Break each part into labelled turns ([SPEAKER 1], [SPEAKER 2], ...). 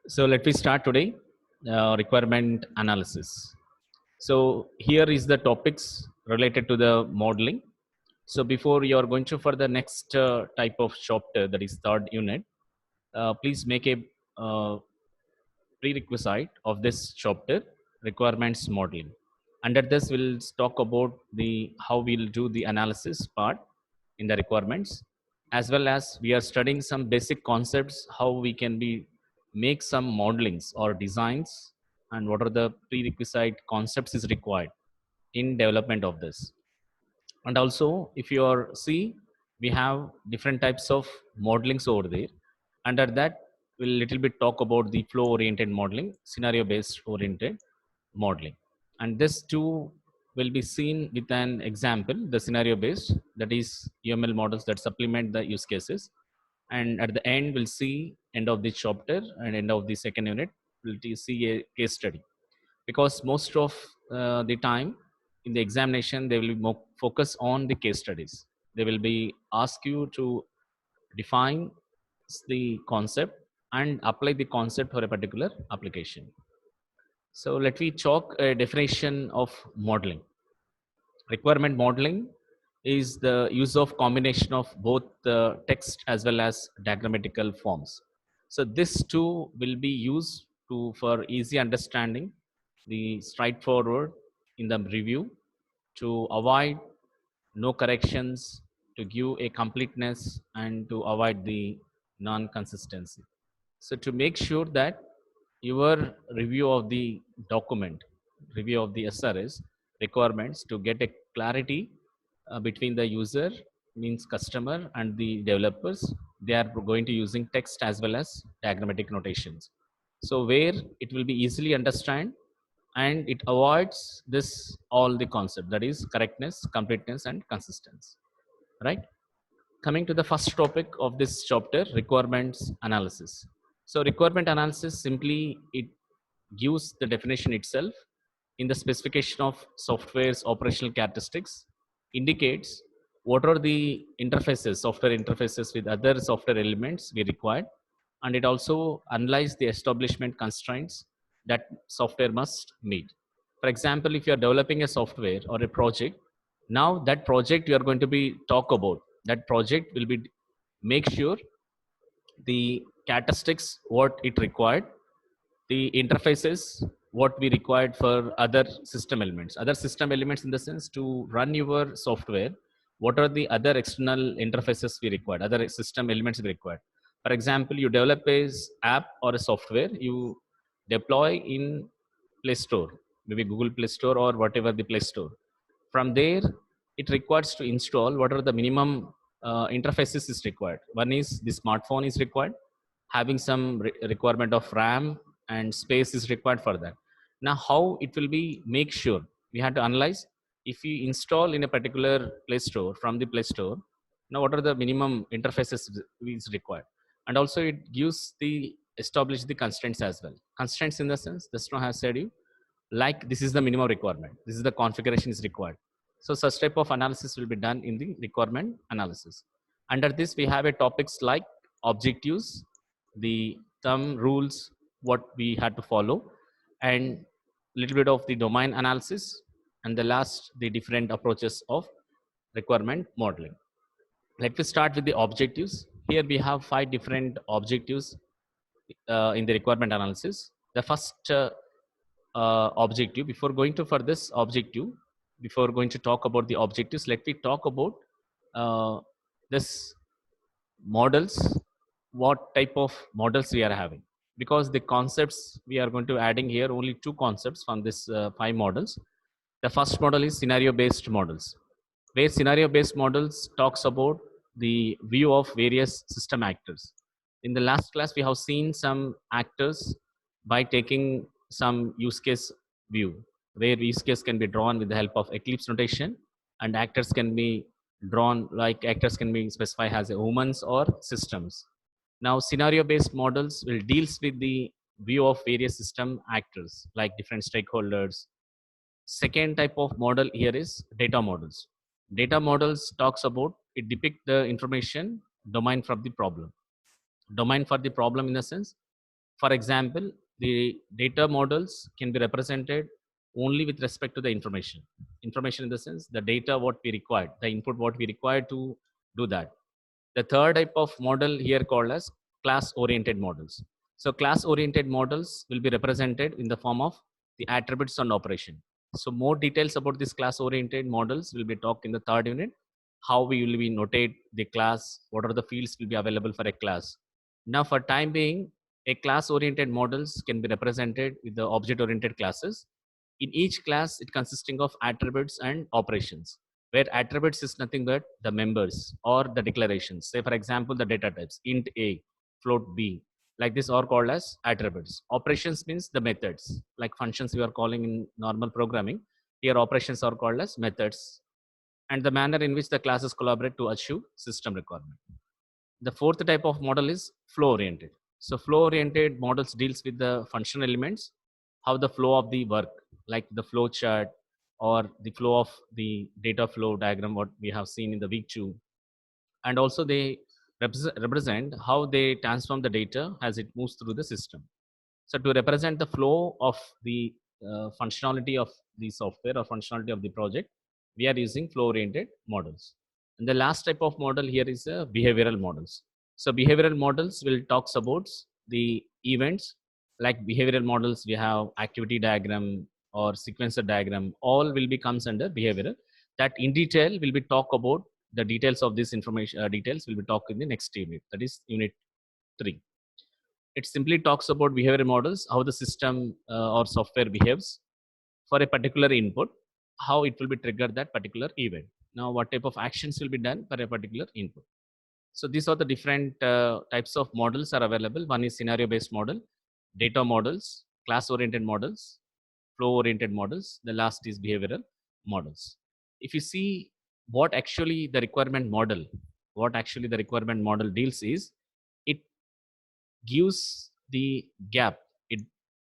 [SPEAKER 1] So let me start today. Requirement analysis. So here is the topics related to the modeling. So before you are going to for the next type of chapter, that is third unit, please make a uh, prerequisite of this chapter, requirements modeling. Under this, we'll talk about the how we'll do the analysis part in the requirements, as well as we are studying some basic concepts, how we can be make some modelings or designs, and what are the prerequisite concepts is required in development of this. And also, if you are see, we have different types of modelings over there. Under that, we'll little bit talk about the flow oriented modeling, scenario based oriented modeling, and this too will be seen with an example, the scenario based, that is uml models that supplement the use cases. And at the end, we'll see end of the chapter and end of the second unit, we'll see a case study, because most of the time in the examination they will be more focus on the case studies. They will be ask you to define the concept and apply the concept for a particular application. So let me talk a definition of modeling. Requirement modeling is the use of combination of both the text as well as diagrammatical forms. So this too will be used to for easy understanding, the straightforward in the review, to avoid no corrections, to give a completeness, and to avoid the non-consistency. So to make sure that your review of the document, review of the SRS requirements, to get a clarity between the user, means customer, and the developers, they are going to using text as well as diagrammatic notations. So where it will be easily understand, and it avoids this all the concept, that is correctness, completeness, and consistency, right? Coming to the first topic of this chapter, requirements analysis. So requirement analysis simply it gives the definition itself. In the specification of software's operational characteristics, indicates what are the interfaces, software interfaces with other software elements we required, and it also analyze the establishment constraints that software must meet. For example, if you are developing a software or a project, now that project you are going to be talk about, that project will be make sure the characteristics what it required, the interfaces what we required for other system elements, in the sense to run your software, what are the other external interfaces we required, other system elements we required. For example, you develop a app or a software, you deploy in play store, maybe google play store or whatever the play store. From there, it requires to install what are the minimum interfaces is required. One is the smartphone is required, having some requirement of ram and space is required for that. Now how it will be make sure, we have to analyze, if we install in a particular play store, from the play store, now what are the minimum interfaces is required. And also it gives the establish the constraints as well. Constraints in the sense, this one has said you, like this is the minimum requirement, this is the configuration is required. So such type of analysis will be done in the requirement analysis. Under this, we have a topics like objectives, the term rules what we had to follow, and little bit of the domain analysis, and the last, the different approaches of requirement modeling. Let me start with the objectives. Here we have 5 different objectives in the requirement analysis. The first objective, before going to for this objective, before going to talk about the objectives, let me talk about uh, this models, what type of models we are having, because the concepts we are going to adding here, only 2 concepts from this 5 models. The first model is scenario based models, where scenario based models talks about the view of various system actors. In the last class, we have seen some actors by taking some use case view, where use case can be drawn with the help of eclipse notation, and actors can be drawn, like actors can be specified as humans or systems. Now scenario based models will deals with the view of various system actors like different stakeholders. Second type of model here is data models. Data models talks about, it depict the information domain from the problem. Domain for the problem, in the sense, For example, the data models can be represented only with respect to the information. Information in the sense, the data what we required, the input what we required to do that. The third type of model here called as class-oriented models. So class-oriented models will be represented in the form of the attributes and operation. So more details about these class-oriented models will be talked in the third unit. How we will be notate the class, what are the fields will be available for a class. Now for time being, a class-oriented models can be represented with the object-oriented classes. In each class, it consisting of attributes and operations, where attributes is nothing but the members or the declarations. Say for example, the data types, int A, float B, like this are called as attributes. Operations means the methods, like functions we are calling in normal programming. Here operations are called as methods, and the manner in which the classes collaborate to achieve system requirement. The fourth type of model is flow oriented. So flow oriented models deals with the functional elements, how the flow of the work, like the flow chart or the flow of the data flow diagram what we have seen in the week 2. And also they represent how they transform the data as it moves through the system. So to represent the flow of the functionality of the software or functionality of the project, we are using flow-oriented models. And the last type of model here is behavioral models. So behavioral models will talks about the events, like behavioral models. We have activity diagram or sequencer diagram. All will be comes under behavioral. That in detail will be talk about the details of this information. Details will be talked in the next unit. That is unit 3. It simply talks about behavior models, how the system or software behaves for a particular input, how it will be triggered that particular event. Now, what type of actions will be done for a particular input. So these are the different types of models are available. One is scenario-based model, data models, class-oriented models, flow-oriented models. The last is behavioral models. If you see what actually the requirement model deals is, it gives the gap. It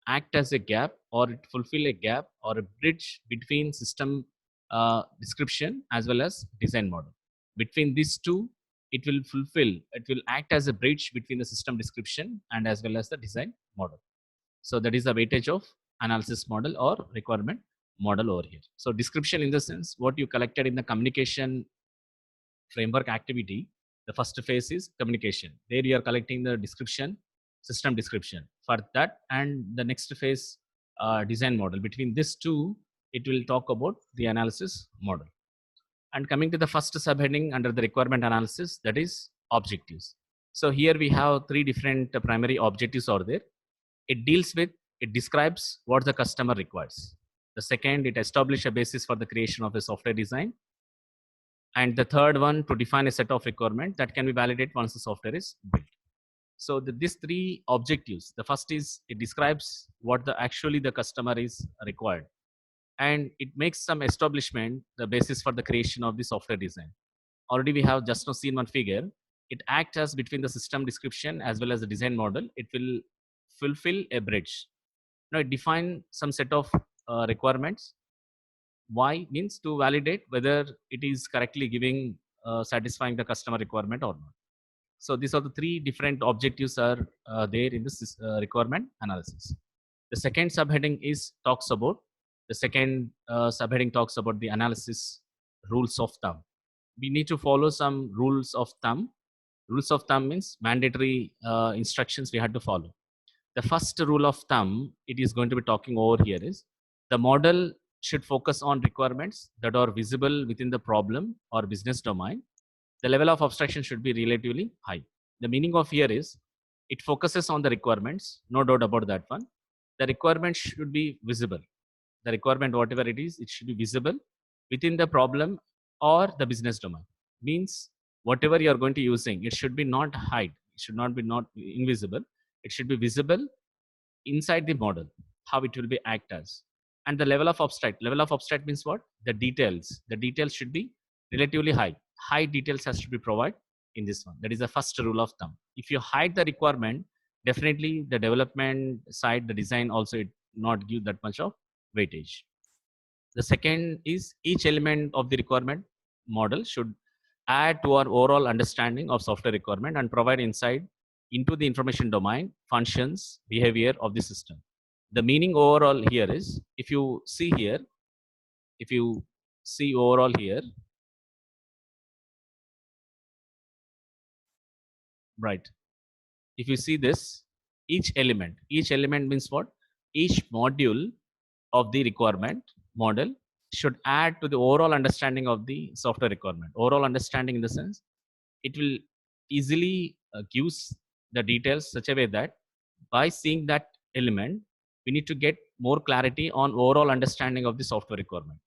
[SPEAKER 1] act as a gap, or it fulfill a gap or a bridge between system description as well as design model. Between these two, it will act as a bridge between the system description and as well as the design model. So that is the weightage of analysis model or requirement model over here. So description in the sense what you collected in the communication framework activity. The first phase is communication. There you are collecting the description, system description for that, and the next phase design model. Between these two, it will talk about the analysis model. And coming to the first subheading under the requirement analysis, that is objectives. So here we have three different primary objectives are there. It describes what the customer requires. The second, it establishes a basis for the creation of a software design. And the third one, to define a set of requirements that can be validated once the software is built. So these three objectives, the first is it describes what actually the customer is required, and it makes some establishment the basis for the creation of the software design. Already we have just now seen one figure. It acts as between the system description as well as the design model. It will fulfill a bridge. Now it defines some set of requirements. Why means to validate whether it is correctly giving satisfying the customer requirement or not. So these are the three different objectives are there in this requirement analysis. The second subheading is talks about the analysis rules of thumb. We need to follow some rules of thumb. Rules of thumb means mandatory instructions we had to follow. The first rule of thumb it is going to be talking over here is the model should focus on requirements that are visible within the problem or business domain. The level of abstraction should be relatively high. The meaning of here is it focuses on the requirements, no doubt about that one. The requirements should be visible. The requirement, whatever it is, it should be visible within the problem or the business domain. Means whatever you are going to using, it should be not hide. It should not be not invisible. It should be visible inside the model, how it will be act as. And the level of abstract means what? The details should be relatively high details has to be provided in this one. That is the first rule of thumb. If you hide the requirement, definitely the development side, the design also it not give that much of weightage. The second is each element of the requirement model should add to our overall understanding of software requirement and provide insight into the information domain, functions, behavior of the system. The meaning overall here is, if you see here, if you see overall here, right? If you see this, each element means what? Each module of the requirement model should add to the overall understanding of the software requirement. Overall understanding in the sense, it will easily gives the details such a way that by seeing that element, we need to get more clarity on overall understanding of the software requirement.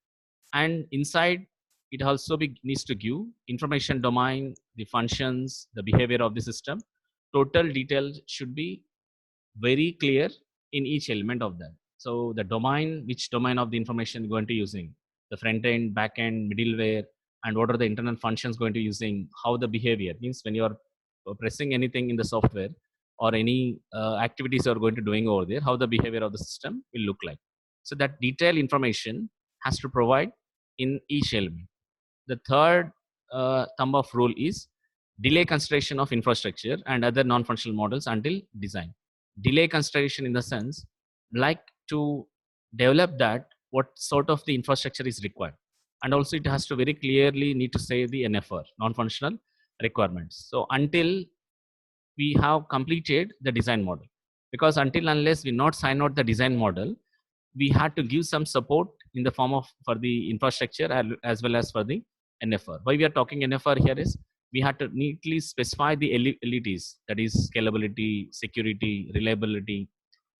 [SPEAKER 1] And inside, it also needs to give information domain, the functions, the behavior of the system. Total details should be very clear in each element of that. So the domain, which domain of the information going to using, the front end, back end, middleware, and what are the internal functions going to using, how the behavior means when you are pressing anything in the software or any activities you are going to doing over there, how the behavior of the system will look like. So that detailed information has to provide in each element. The third thumb of rule is delay consideration of infrastructure and other non-functional models until design. Delay consideration in the sense, like to develop that what sort of the infrastructure is required, and also it has to very clearly need to say the NFR, non-functional requirements. So until we have completed the design model, because until unless we not sign out the design model, we had to give some support in the form of for the infrastructure as well as for the NFR. Why we are talking NFR here is we had to neatly specify the LETs, that is scalability, security, reliability,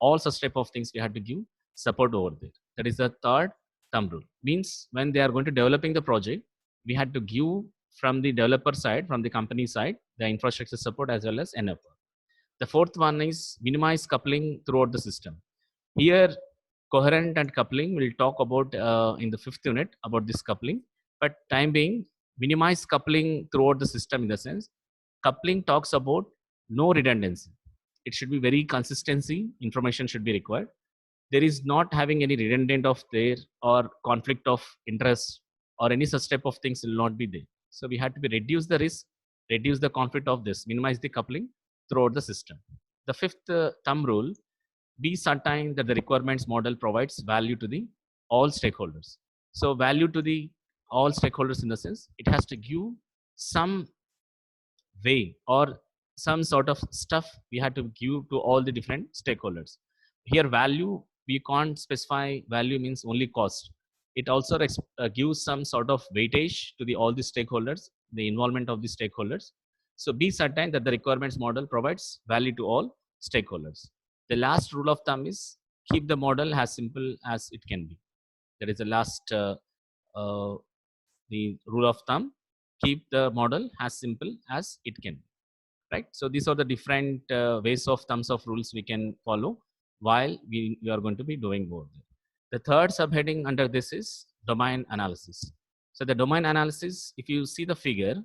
[SPEAKER 1] all such type of things we had to give support over there. That is the third thumb rule. Means when they are going to developing the project, we had to give from the developer side, from the company side, the infrastructure support as well as NFR. The fourth one is minimize coupling throughout the system. Here, coherent and coupling, we'll talk about in the fifth unit about this coupling. But time being, minimize coupling throughout the system in the sense, coupling talks about no redundancy. It should be very consistency, information should be required. There is not having any redundant of there or conflict of interest or any such type of things will not be there. So we had to be reduce the risk, reduce the conflict of this, minimize the coupling throughout the system. The fifth thumb rule, be certain that the requirements model provides value to the all stakeholders. So value to the all stakeholders in the sense, it has to give some way or some sort of stuff we had to give to all the different stakeholders. Here value, we can't specify value means only cost. It also gives some sort of weightage to the all the stakeholders, the involvement of the stakeholders. So be certain that the requirements model provides value to all stakeholders. The last rule of thumb is keep the model as simple as it can be. That is the last the rule of thumb. Keep the model as simple as it can be. Right. So these are the different ways of thumbs of rules we can follow while we are going to be doing both. The third subheading under this is domain analysis. So the domain analysis, if you see the figure,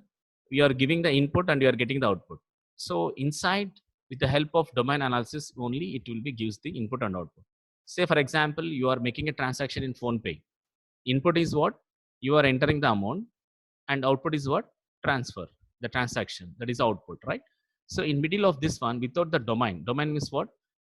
[SPEAKER 1] we are giving the input and we are getting the output. So inside, with the help of domain analysis only, it will be gives the input and output. Say for example, you are making a transaction in PhonePe. Input is what? You are entering the amount, and output is what? Transfer, the transaction, that is output, right? So in middle of this one, without the domain means what?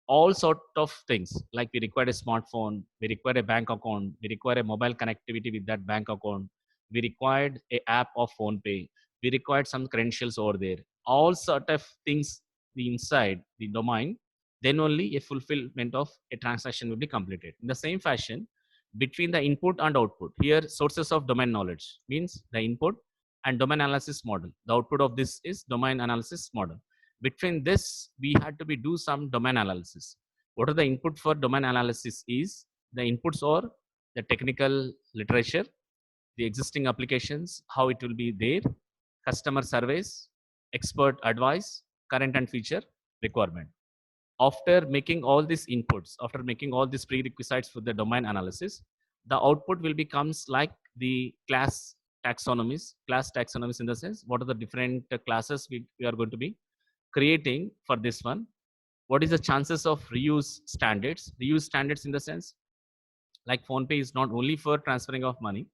[SPEAKER 1] All sort of things, like we require a smartphone, we require a bank account, we require a mobile connectivity with that bank account, we required a app of PhonePe, we required some credentials over there, all sort of things the inside the domain, then only a fulfillment of a transaction will be completed. In the same fashion, between the input and output, here sources of domain knowledge means the input and domain analysis model. The output of this is domain analysis model. Between this, we had to be do some domain analysis. What are the input for domain analysis is, the inputs are the technical literature, the existing applications, how it will be there, customer surveys, expert advice, current and future requirement. After making all these inputs, after making all these prerequisites for the domain analysis, the output will becomes like the class taxonomies in the sense, what are the different classes we are going to be creating for this one. What is the chances of reuse standards? Reuse standards in the sense, like PhonePe is not only for transferring of money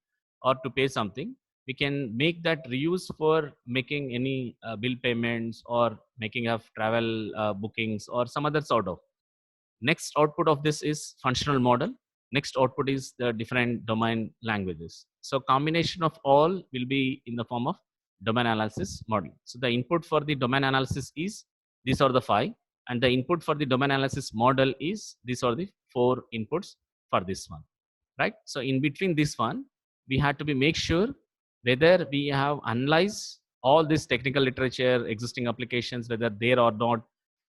[SPEAKER 1] or to pay something, we can make that reuse for making any bill payments or making of travel bookings or some other sort of. Next output of this is functional model. Next output is the different domain languages. So combination of all will be in the form of domain analysis model. So the input for the domain analysis is these are the 5, and the input for the domain analysis model is these are the 4 inputs for this one, right? So in between this one, we had to be make sure whether we have analyzed all this technical literature, existing applications, whether there or not,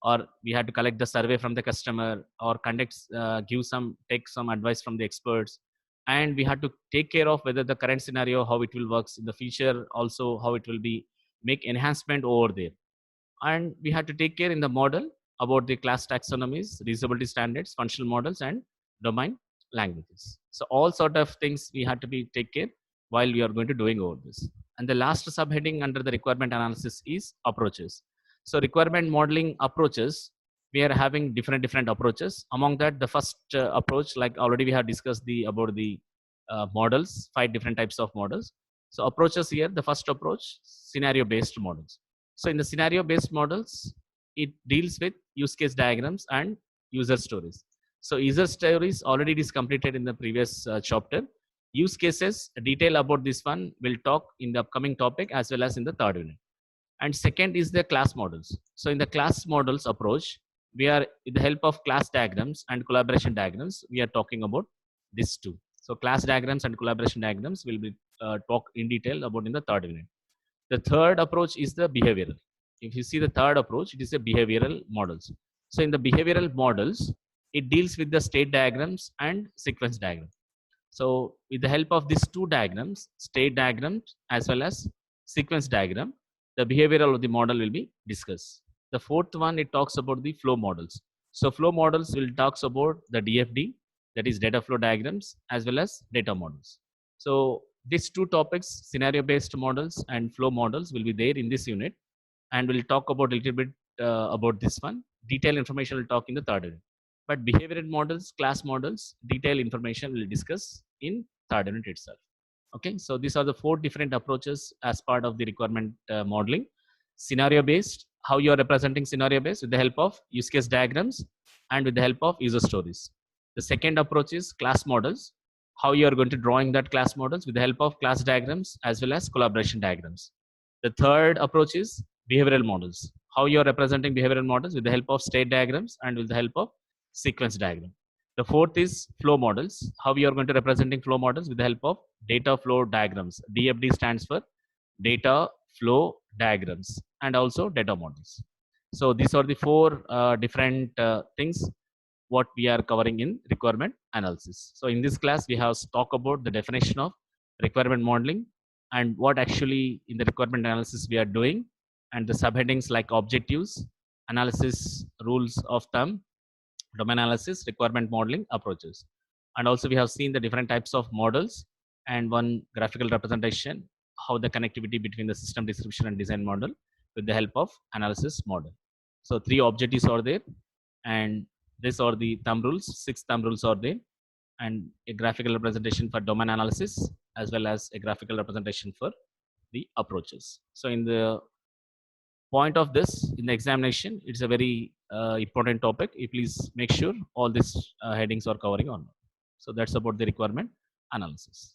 [SPEAKER 1] or we had to collect the survey from the customer or conduct take some advice from the experts, and we had to take care of whether the current scenario how it will works in the future, also how it will be make enhancement over there. And we had to take care in the model about the class taxonomies, reusability standards, functional models, and domain languages. So all sort of things we had to be take care while we are going to doing over this. And the last subheading under the requirement analysis is approaches. So requirement modeling approaches, we are having different approaches. Among that, the first approach, like already we have discussed about the models, 5 different types of models. So approaches here, the first approach, scenario based models. So in the scenario based models, it deals with use case diagrams and user stories. So user stories already it is completed in the previous chapter. Use cases, detail about this one will talk in the upcoming topic as well as in the third unit. And second is the class models. So in the class models approach, we are with the help of class diagrams and collaboration diagrams, we are talking about these two. So class diagrams and collaboration diagrams will be talk in detail about in the third unit. The third approach is the behavioral. If you see the third approach, it is a behavioral models. So in the behavioral models, it deals with the state diagrams and sequence diagrams. So with the help of these two diagrams, state diagrams as well as sequence diagram, the behavioral of the model will be discussed. The fourth one, it talks about the flow models. So flow models will talks about the DFD, that is data flow diagrams, as well as data models. So these two topics, scenario based models and flow models, will be there in this unit, and we'll talk about a little bit about this one. Detailed information will talk in the third unit. But behavioral models, class models, detailed information we'll discuss in third unit itself. Okay, so these are the 4 different approaches as part of the requirement modeling. Scenario based, how you are representing scenario based with the help of use case diagrams and with the help of user stories. The second approach is class models, how you are going to drawing that class models with the help of class diagrams as well as collaboration diagrams. The third approach is behavioral models, how you are representing behavioral models with the help of state diagrams and with the help of sequence diagram. The fourth is flow models, how we are going to representing flow models with the help of data flow diagrams. DFD stands for data flow diagrams and also data models. So these are the 4 different things what we are covering in requirement analysis. So in this class, we have talked about the definition of requirement modeling and what actually in the requirement analysis we are doing, and the subheadings like objectives, analysis, rules of thumb, domain analysis, requirement modeling approaches. And also we have seen the different types of models and one graphical representation, how the connectivity between the system description and design model with the help of analysis model. So 3 objectives are there, and these are the thumb rules, 6 thumb rules are there, and a graphical representation for domain analysis as well as a graphical representation for the approaches. So in the point of this in the examination, it's a very important topic. You please make sure all these headings are covering on. So that's about the requirement analysis.